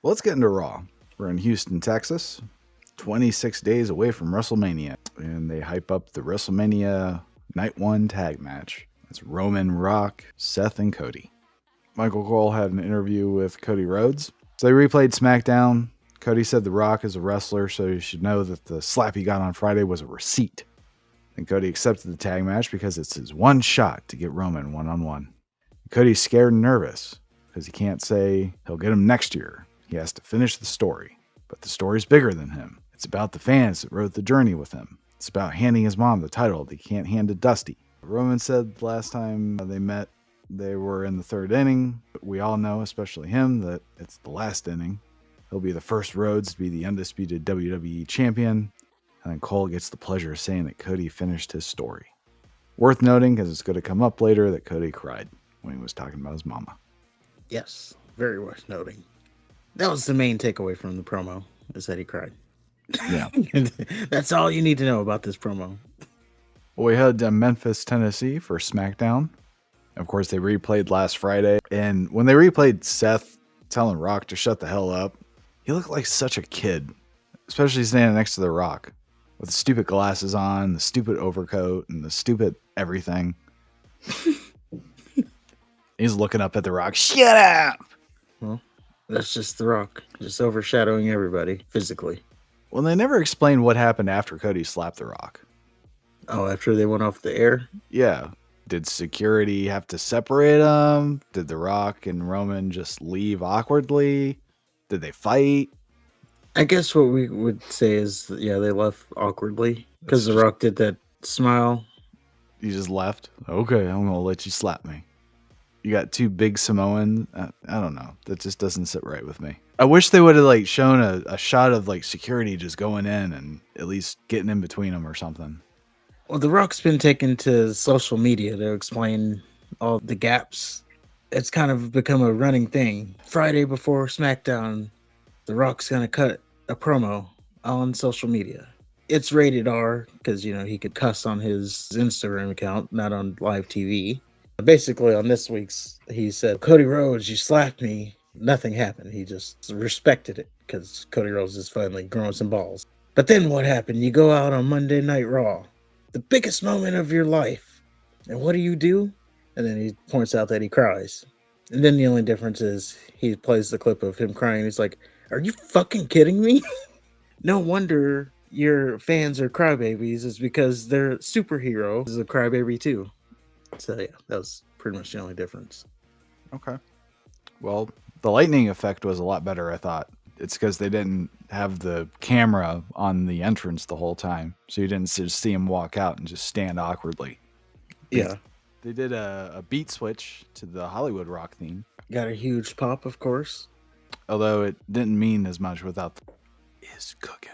Well, let's get into Raw. We're in Houston, Texas, 26 days away from WrestleMania, and they hype up the WrestleMania Night 1 tag match. It's Roman, Rock, Seth, and Cody. Michael Cole had an interview with Cody Rhodes. So they replayed SmackDown. Cody said The Rock is a wrestler, so you should know that the slap he got on Friday was a receipt. And Cody accepted the tag match because it's his one shot to get Roman one-on-one. Cody's scared and nervous because he can't say he'll get him next year. He has to finish the story. But the story's bigger than him. It's about the fans that rode the journey with him. It's about handing his mom the title that he can't hand to Dusty. Roman said last time they met, they were in the third inning. We all know, especially him, that it's the last inning. He'll be the first Rhodes to be the undisputed WWE champion. And then Cole gets the pleasure of saying that Cody finished his story. Worth noting, because it's going to come up later, that Cody cried when he was talking about his mama. Yes, very worth noting. That was the main takeaway from the promo, is that he cried. Yeah. That's all you need to know about this promo. Well, we head to Memphis, Tennessee for SmackDown. Of course, they replayed last Friday. And when they replayed Seth telling Rock to shut the hell up, he looked like such a kid, especially standing next to The Rock with the stupid glasses on, the stupid overcoat, and the stupid everything. He's looking up at The Rock. Shut up! Well, that's just The Rock, just overshadowing everybody physically. Well, they never explained what happened after Cody slapped The Rock. Oh, after they went off the air? Yeah. Did security have to separate them? Did The Rock and Roman just leave awkwardly? Did they fight? I guess what we would say is, yeah, they left awkwardly because The Rock did that smile. You just left? Okay, I'm going to let you slap me. You got two big Samoans. I don't know. That just doesn't sit right with me. I wish they would have shown a shot of security just going in and at least getting in between them or something. Well, The Rock's been taken to social media to explain all the gaps. It's kind of become a running thing. Friday before SmackDown, The Rock's going to cut a promo on social media. It's rated R because, he could cuss on his Instagram account, not on live TV. Basically, on this week's, he said, Cody Rhodes, you slapped me. Nothing happened. He just respected it because Cody Rhodes is finally growing some balls. But then what happened? You go out on Monday Night Raw, the biggest moment of your life. And what do? And then he points out that he cries. And then the only difference is he plays the clip of him crying. He's like, are you fucking kidding me? No wonder your fans are crybabies is because their superhero is a crybaby too. So yeah, that was pretty much the only difference. Okay. Well, the lightning effect was a lot better, I thought. It's because they didn't have the camera on the entrance the whole time. So you didn't just see him walk out and just stand awkwardly. Yeah. They did a beat switch to the Hollywood Rock theme. Got a huge pop, of course. Although it didn't mean as much without the is cooking.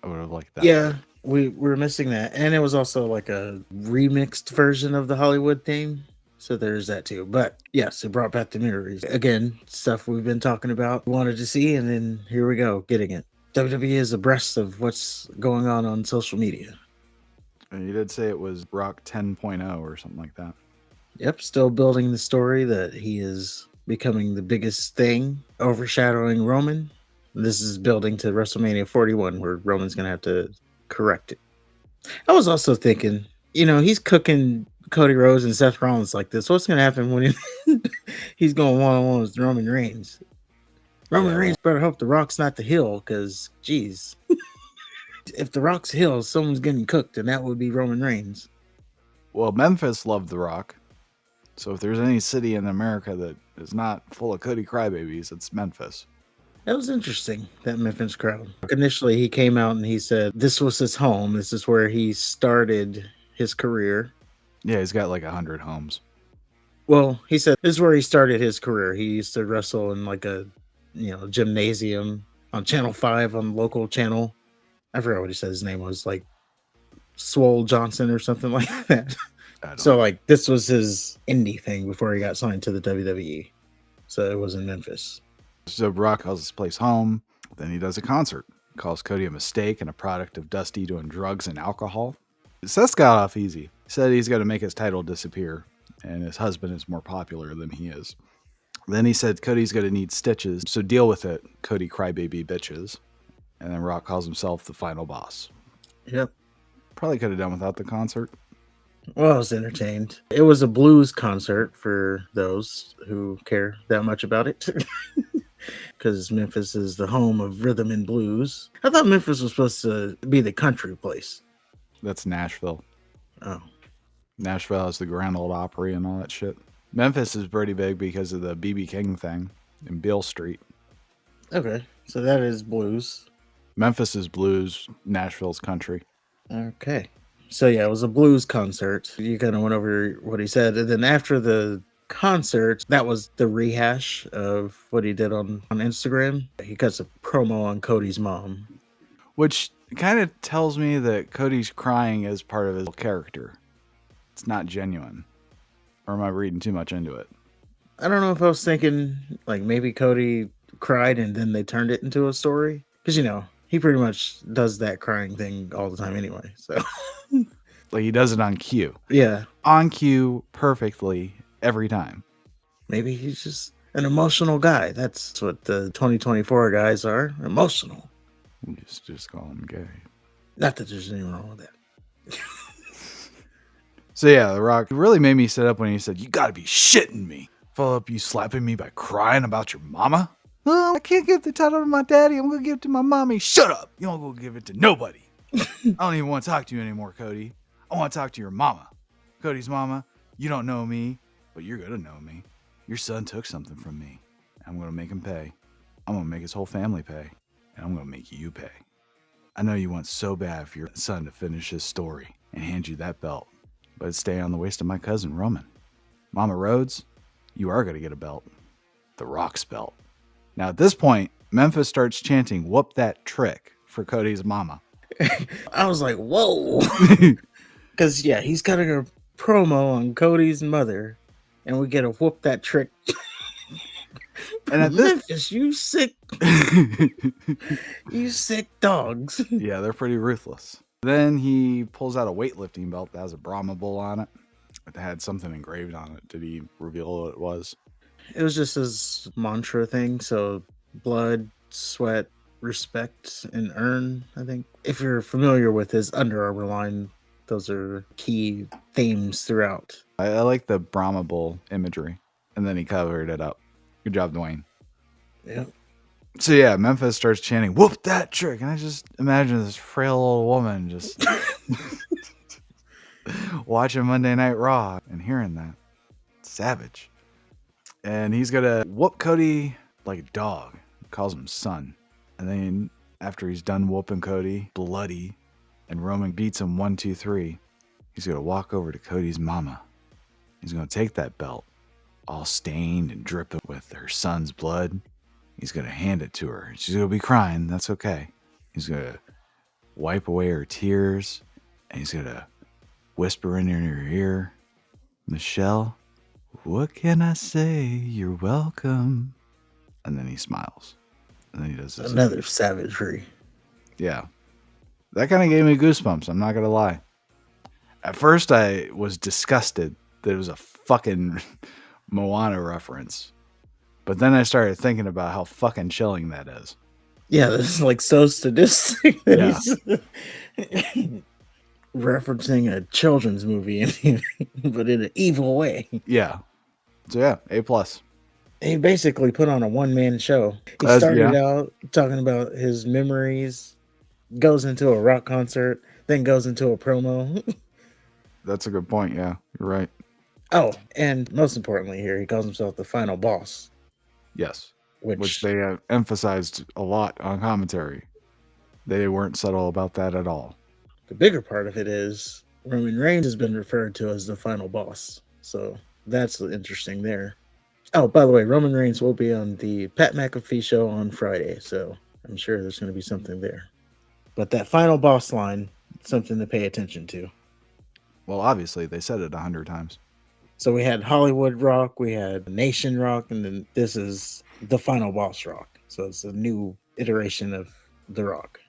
I would have liked that. Yeah, we were missing that. And it was also like a remixed version of the Hollywood theme. So there's that too. But yes, it brought back the memories. Again, stuff we've been talking about, wanted to see, and then here we go, getting it. WWE is abreast of what's going on social media. And you did say it was Rock 10.0 or something like that. Yep, still building the story that he is becoming the biggest thing, overshadowing Roman. This is building to WrestleMania 41, where Roman's going to have to correct it. I was also thinking, he's cooking Cody Rhodes and Seth Rollins like this. What's going to happen when he's going one-on-one with Roman Reigns? Roman Reigns better hope The Rock's not the heel, because, geez. If The Rock's heel, someone's getting cooked, and that would be Roman Reigns. Well, Memphis loved The Rock. So if there's any city in America that is not full of Cody crybabies, it's Memphis. That was interesting, that Memphis crowd. Initially, he came out and he said this was his home. This is where he started his career. Yeah, he's got 100 homes. Well, he said this is where he started his career. He used to wrestle in a gymnasium on Channel 5 on the local channel. I forgot what he said his name was, Swole Johnson or something like that. So this was his indie thing before he got signed to the WWE. So it was in Memphis. So Brock calls his place home. Then he does a concert. Calls Cody a mistake and a product of Dusty doing drugs and alcohol. Seth got off easy. He said he's got to make his title disappear. And his husband is more popular than he is. Then he said Cody's going to need stitches, so deal with it, Cody crybaby bitches. And then Rock calls himself the final boss. Yep. Probably could have done without the concert. Well, I was entertained. It was a blues concert for those who care that much about it. Because Memphis is the home of rhythm and blues. I thought Memphis was supposed to be the country place. That's Nashville. Oh. Nashville has the Grand Ole Opry and all that shit. Memphis is pretty big because of the B.B. King thing in Beale Street. Okay, so that is blues. Memphis is blues, Nashville's country. Okay. So yeah, it was a blues concert. You kind of went over what he said. And then after the concert, that was the rehash of what he did on Instagram. He cuts a promo on Cody's mom. Which kind of tells me that Cody's crying as part of his character. It's not genuine. Or am I reading too much into it? I don't know if I was thinking like maybe Cody cried and then they turned it into a story. Because, you know, he pretty much does that crying thing all the time anyway. So like he does it on cue. Yeah. On cue perfectly every time. Maybe he's just an emotional guy. That's what the 2024 guys are. Emotional. Just call him gay. Not that there's anything wrong with that. So yeah, The Rock really made me sit up when he said, "You gotta be shitting me. Follow up you slapping me by crying about your mama? Oh, I can't give the title to my daddy. I'm gonna give it to my mommy. Shut up. You don't go give it to nobody. I don't even want to talk to you anymore, Cody. I want to talk to your mama. Cody's mama, you don't know me, but you're gonna know me. Your son took something from me. I'm gonna make him pay. I'm gonna make his whole family pay. And I'm gonna make you pay. I know you want so bad for your son to finish his story and hand you that belt, but it'd stay on the waist of my cousin, Roman. Mama Rhodes, you are going to get a belt. The Rock's belt." Now at this point, Memphis starts chanting, "Whoop that trick" for Cody's mama. I was like, whoa. Because, yeah, he's cutting a promo on Cody's mother, and we get a whoop that trick. And at Memphis, you sick dogs. Yeah, they're pretty ruthless. Then he pulls out a weightlifting belt that has a Brahma bull on it. It had something engraved on it. Did he reveal what it was? It was just his mantra thing. So blood, sweat, respect, and earn, I think. If you're familiar with his Under Armour line, those are key themes throughout. I like the Brahma bull imagery. And then he covered it up. Good job, Dwayne. Yeah. So yeah, Memphis starts chanting, "Whoop that trick." And I just imagine this frail old woman just watching Monday Night Raw and hearing that. Savage. And he's going to whoop Cody like a dog. Calls him son. And then after he's done whooping Cody, bloody, and Roman beats him 1, 2, 3, he's going to walk over to Cody's mama. He's going to take that belt, all stained and dripping with her son's blood. He's going to hand it to her. She's going to be crying. That's okay. He's going to wipe away her tears. And he's going to whisper in her ear, "Michelle, what can I say? You're welcome." And then he smiles. And then he does this. Another savagery. Yeah. That kind of gave me goosebumps. I'm not going to lie. At first, I was disgusted that it was a fucking Moana reference. But then I started thinking about how fucking chilling that is. Yeah, this is like so sadistic that he's referencing a children's movie, but in an evil way. Yeah. So yeah, A+. He basically put on a one-man show. He started out talking about his memories, goes into a rock concert, then goes into a promo. That's a good point, yeah. You're right. Oh, and most importantly here, he calls himself the final boss. Yes. Which they have emphasized a lot on commentary. They weren't subtle about that at all. The bigger part of it is Roman Reigns has been referred to as the final boss. So that's interesting there. Oh, by the way, Roman Reigns will be on the Pat McAfee show on Friday. So I'm sure there's going to be something there. But that final boss line, something to pay attention to. Well, obviously, they said it 100 times. So we had Hollywood Rock, we had Nation Rock, and then this is the final boss Rock. So it's a new iteration of The Rock.